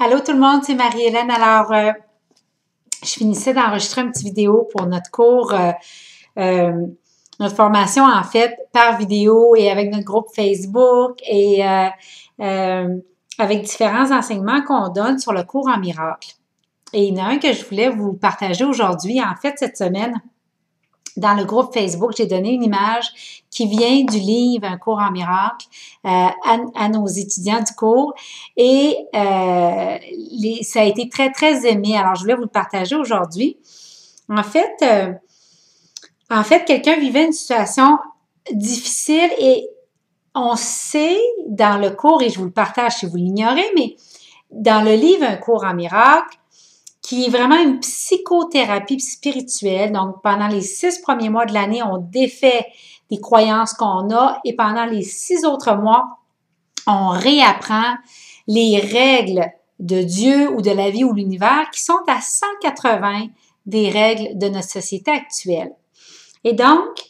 Allô tout le monde, c'est Marie-Hélène. Alors, je finissais d'enregistrer une petite vidéo pour notre cours, notre formation en fait par vidéo et avec notre groupe Facebook et avec différents enseignements qu'on donne sur le cours en miracle. Et il y en a un que je voulais vous partager aujourd'hui. En fait, cette semaine, dans le groupe Facebook, j'ai donné une image qui vient du livre Un cours en miracle à nos étudiants du cours et ça a été très, très aimé. Alors, je voulais vous le partager aujourd'hui. En fait, quelqu'un vivait une situation difficile et on sait dans le cours, et je vous le partage si vous l'ignorez, mais dans le livre Un cours en miracle, qui est vraiment une psychothérapie spirituelle. Donc, pendant les 6 premiers mois de l'année, on défait des croyances qu'on a et pendant les 6 autres mois, on réapprend les règles de Dieu ou de la vie ou l'univers qui sont à 180 des règles de notre société actuelle. Et donc,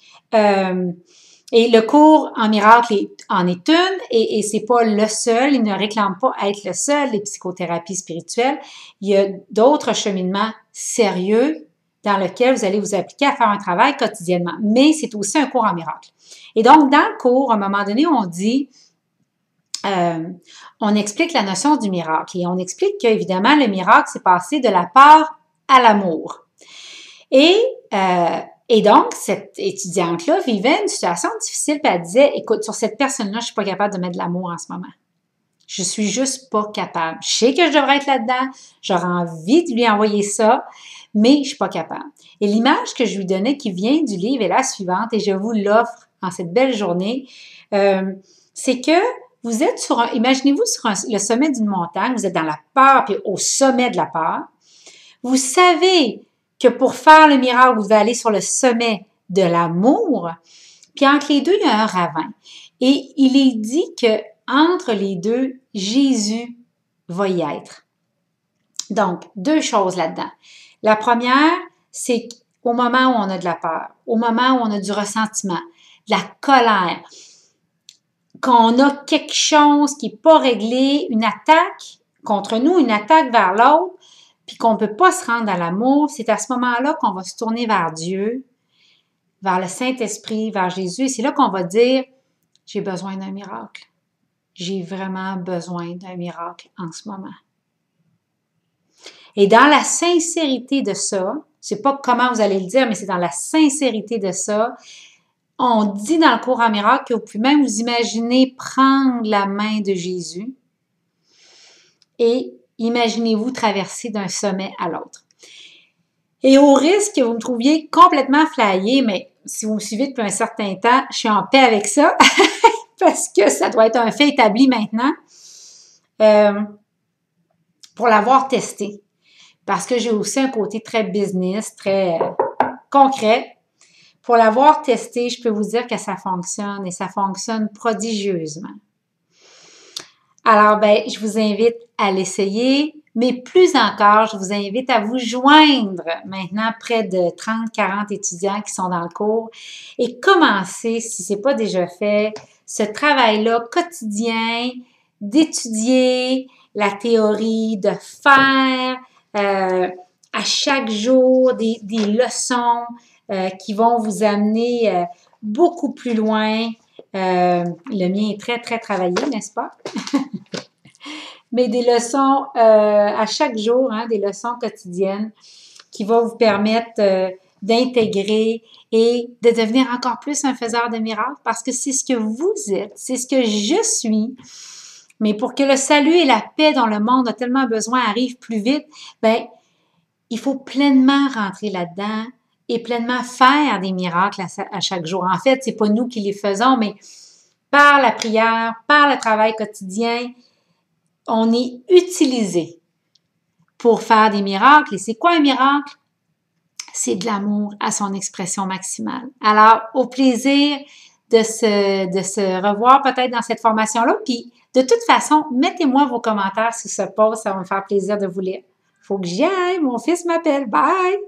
et le cours en miracle en est une, et c'est pas le seul, il ne réclame pas être le seul, les psychothérapies spirituelles. Il y a d'autres cheminements sérieux dans lesquels vous allez vous appliquer à faire un travail quotidiennement. Mais c'est aussi un cours en miracle. Et donc, dans le cours, à un moment donné, on dit, on explique la notion du miracle. Et on explique qu'évidemment, le miracle, c'est passé de la peur à l'amour. Et donc, cette étudiante-là vivait une situation difficile, puis elle disait, écoute, sur cette personne-là, je suis pas capable de mettre de l'amour en ce moment. Je suis juste pas capable. Je sais que je devrais être là-dedans, j'aurais envie de lui envoyer ça, mais je suis pas capable. Et l'image que je lui donnais qui vient du livre est la suivante, et je vous l'offre en cette belle journée, c'est que vous êtes imaginez-vous sur le sommet d'une montagne, vous êtes dans la peur, puis au sommet de la peur. Vous savez que pour faire le miracle, vous devez aller sur le sommet de l'amour. Puis entre les deux, il y a un ravin. Et il est dit que entre les deux, Jésus va y être. Donc, deux choses là-dedans. La première, c'est au moment où on a de la peur, au moment où on a du ressentiment, de la colère, qu'on a quelque chose qui n'est pas réglé, une attaque contre nous, une attaque vers l'autre, puis qu'on ne peut pas se rendre à l'amour, c'est à ce moment-là qu'on va se tourner vers Dieu, vers le Saint-Esprit, vers Jésus. Et c'est là qu'on va dire, j'ai besoin d'un miracle. J'ai vraiment besoin d'un miracle en ce moment. Et dans la sincérité de ça, c'est pas comment vous allez le dire, mais c'est dans la sincérité de ça, on dit dans le cours en miracle que vous pouvez même vous imaginer prendre la main de Jésus et imaginez-vous traverser d'un sommet à l'autre. Et au risque que vous me trouviez complètement flyé, mais si vous me suivez depuis un certain temps, je suis en paix avec ça, parce que ça doit être un fait établi maintenant, pour l'avoir testé. Parce que j'ai aussi un côté très business, très concret. Pour l'avoir testé, je peux vous dire que ça fonctionne et ça fonctionne prodigieusement. Alors, je vous invite à l'essayer, mais plus encore, je vous invite à vous joindre maintenant près de 30-40 étudiants qui sont dans le cours et commencer, si ce n'est pas déjà fait, ce travail-là quotidien d'étudier la théorie, de faire à chaque jour des leçons qui vont vous amener beaucoup plus loin. Le mien est très, très travaillé, n'est-ce pas? Mais des leçons à chaque jour, des leçons quotidiennes qui vont vous permettre d'intégrer et de devenir encore plus un faiseur de miracles parce que c'est ce que vous êtes, c'est ce que je suis. Mais pour que le salut et la paix dont le monde a tellement besoin arrivent plus vite, il faut pleinement rentrer là-dedans et pleinement faire des miracles à chaque jour. En fait, c'est pas nous qui les faisons, mais par la prière, par le travail quotidien, on est utilisé pour faire des miracles. Et c'est quoi un miracle? C'est de l'amour à son expression maximale. Alors, au plaisir de se revoir peut-être dans cette formation-là. Puis, de toute façon, mettez-moi vos commentaires sous ce post, ça va me faire plaisir de vous lire. Faut que j'y aille, mon fils m'appelle. Bye!